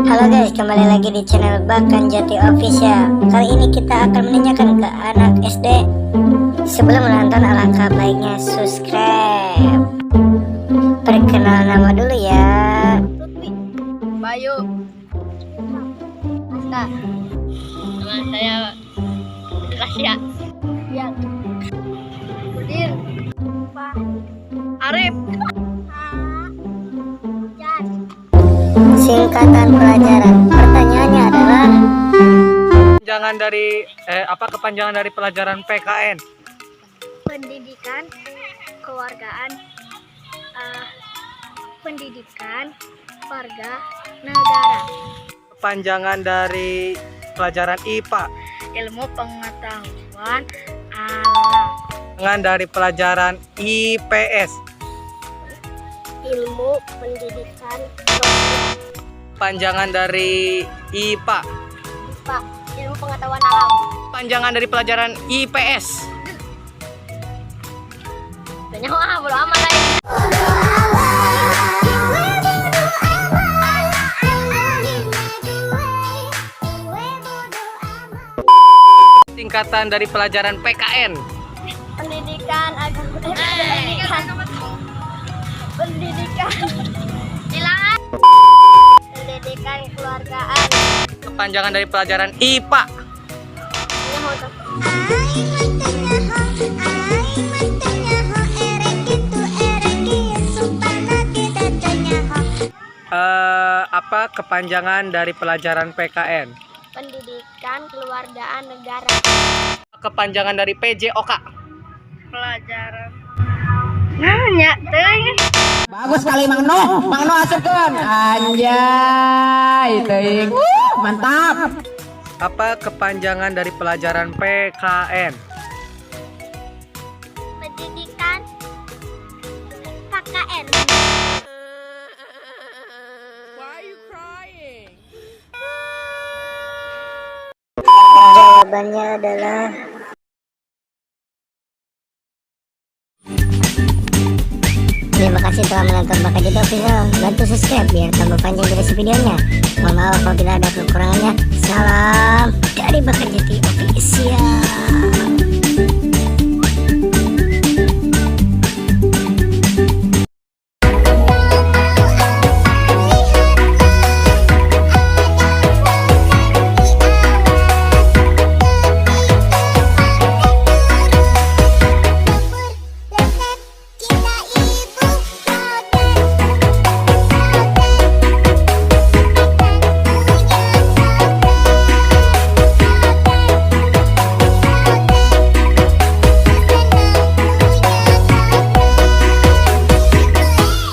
Halo guys, kembali lagi di channel Bahkan Jati Official. Kali ini kita akan menanyakan ke anak SD. Sebelum menonton, alangkah baiknya subscribe. Perkenal nama dulu ya. Bayu. Asta. Nama saya Rasya. Ya. Budir. Arif. Singkatan pelajaran. Pertanyaannya adalah kepanjangan dari pelajaran PKN? Pendidikan, kewargaan, pendidikan, warga, negara. Kepanjangan dari pelajaran IPA? Ilmu pengetahuan alam. Kepanjangan dari pelajaran IPS? Ilmu pendidikan Kepanjangan dari IPA? Pak, ilmu pengetahuan alam. Kepanjangan dari pelajaran IPS? Banyak mah bodo amat lah. Tingkatan dari pelajaran PKN? Pendidikan agama. Pendidikan bilangan. Pendidikan keluargaan. Kepanjangan dari pelajaran IPA? Apa kepanjangan dari pelajaran PKN? Pendidikan keluargaan negara. Kepanjangan dari PJOK? Pelajaran nanya teuing. Bagus kali Mang No asupkeun. Anjay, teuing. Mantap. Apa kepanjangan dari pelajaran PKN? Pendidikan KKN. jawabannya adalah terima kasih telah menonton Bahkan Jati Official. Bantu subscribe biar tambah panjang durasi videonya. Mohon maaf apabila ada kekurangannya. Salam dari Bahkan Jati Official.